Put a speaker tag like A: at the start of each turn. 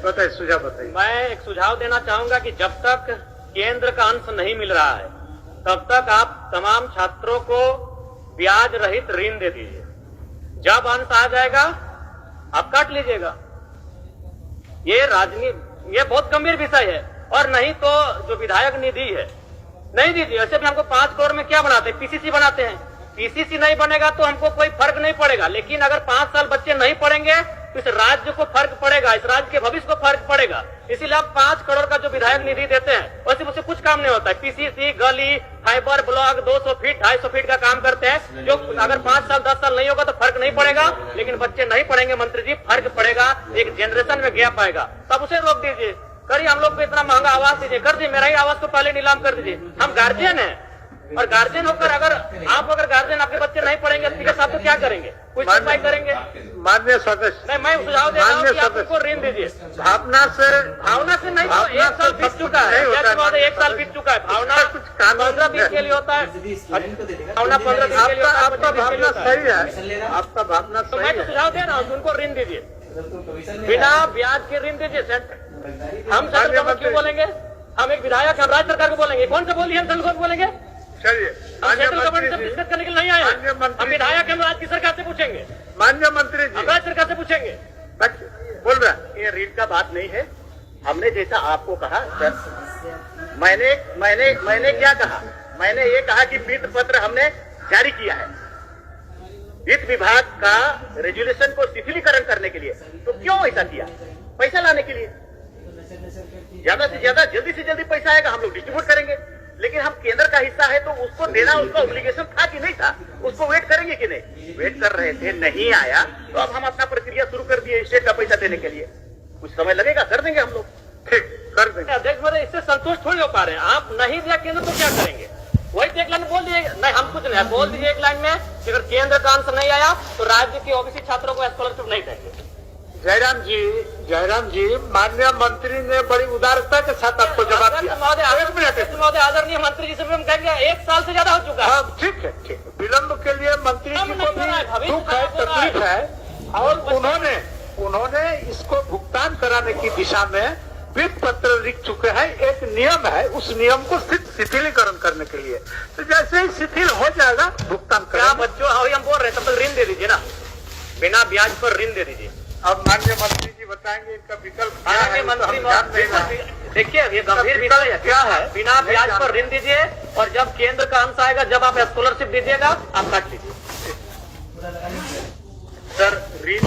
A: बताइए, सुझाव बताइए।
B: मैं एक सुझाव देना चाहूंगा कि जब तक केंद्र का अंश नहीं मिल रहा है तब तक आप तमाम छात्रों को ब्याज रहित ऋण दे दीजिए। जब अंश आ जाएगा आप काट लीजिएगा। ये राजनीति, ये बहुत गंभीर विषय है। और नहीं तो जो विधायक निधि है नहीं दीजिए। ऐसे भी हमको 5 करोड़ में क्या बनाते हैं, पीसीसी बनाते हैं। पीसीसी नहीं बनेगा तो हमको कोई फर्क नहीं पड़ेगा, लेकिन अगर 5 साल बच्चे नहीं पढ़ेंगे तो इस राज्य को फर्क पड़ेगा, इस राज्य के भविष्य को फर्क पड़ेगा। इसीलिए आप 5 करोड़ का जो विधायक निधि देते हैं वैसे मुझसे कुछ काम नहीं होता है। पीसीसी, गली, फाइबर ब्लॉक 200 फीट 250 फीट का काम करते हैं, जो अगर 5 साल 10 साल नहीं होगा तो फर्क नहीं पड़ेगा। लेकिन बच्चे नहीं पढ़ेंगे मंत्री जी, फर्क पड़ेगा, एक जनरेशन में गैप आएगा, तब उसे रोक दीजिए। करिए, हम लोग को इतना महंगा आवास दीजिए, कर दीजिए। मेरा ही आवास को पहले नीलाम कर दीजिए। हम गार्जियन हैं, और गार्जियन होकर अगर गार्जियन आपके बच्चे नहीं पढ़ेंगे तो साथ तो क्या करेंगे, कुछ सफाई करेंगे।
A: माननीय सदस्य,
B: नहीं, मैं सुझाव दे रहा हूँ कि आप उनको ऋण दीजिए।
A: भावना से
B: नहीं, तो 1 साल बीत चुका है। 1 साल बीत चुका है। भावना कुछ 15 दिन के लिए होता है, भावना 15 दिन के लिए होता है।
A: आपका भावना सही है, आपका भावना
B: तो मैं तो सुझाव दे रहा हूँ, उनको ऋण दीजिए, बिना ब्याज के ऋण दीजिए। हम सेंट्रल गवर्नमेंट क्यों बोलेंगे? हम एक विधायक, हम राज्य सरकार को बोलेंगे। कौन से बोलिए, हम सेंट्रल गवर्नमेंट बोलेंगे?
A: चलिए,
B: हम सेंट्रल गवर्नमेंट से डिस्कस करने के लिए नहीं आए हैं। हम विधायक, हम राज्य सरकार से पूछेंगे,
A: माननीय मंत्री जी,
B: हम राज्य सरकार से पूछेंगे।
A: बोल रहा है।
C: ये ऋण का बात नहीं है। हमने जैसा आपको कहा सर, मैंने क्या कहा, मैंने ये कहा कि वित्त पत्र हमने जारी किया है वित्त विभाग का रेजुलेशन को शिथिलीकरण करने के लिए। तो क्यों ऐसा किया? पैसा लाने के लिए। ज्यादा से ज्यादा जल्दी से जल्दी पैसा आएगा, हम लोग डिस्ट्रीब्यूट करेंगे। लेकिन हम केंद्र का हिस्सा है तो उसको देना, उसका ऑब्लिगेशन था कि नहीं था, उसको वेट करेंगे कि नहीं? वेट कर रहे थे, नहीं आया तो अब हम अपना प्रक्रिया शुरू कर दिए स्टेट का पैसा देने के लिए। कुछ समय लगेगा, कर देंगे हम लोग।
A: ठीक, कर देंगे।
B: अध्यक्ष महोदय, इससे संतुष्ट थोड़ी हो पा रहे हैं। आप नहीं दिया केंद्र तो क्या करेंगे? वही एक लाइन बोल दिए। नहीं, हम कुछ नहीं बोल दीजिए एक लाइन में कि अगर केंद्र का अंश नहीं आया तो राज्य के ओबीसी छात्रों को स्कॉलरशिप नहीं देंगे।
A: जयराम जी, माननीय मंत्री ने बड़ी उदारता के साथ आपको जवाब दिया।
B: महोदय, आदरणीय मंत्री जी से भी हम कहेंगे 1 साल से ज्यादा हो चुका है।
A: ठीक है, ठीक है। विलंब के लिए मंत्री जी को भी दुख है, तकलीफ है, और उन्होंने इसको भुगतान कराने की दिशा में वित्त पत्र लिख चुके हैं। एक नियम है, उस नियम को शिथिलीकरण करने के लिए। तो जैसे ही शिथिल हो जाएगा भुगतान करेंगे।
B: बच्चों, हम बोल रहे हैं तब तक ऋण दे दीजिए ना, बिना ब्याज पर ऋण दे दीजिए।
A: अब माननीय मंत्री जी बताएंगे इनका विकल्प क्या है।
B: देखिए, ये गंभीर विषय है। क्या है? बिना ब्याज पर ऋण दीजिए, और जब केंद्र का अंश आएगा, जब आप स्कॉलरशिप दीजिएगा, आप काट लीजिए।
C: सर, ऋण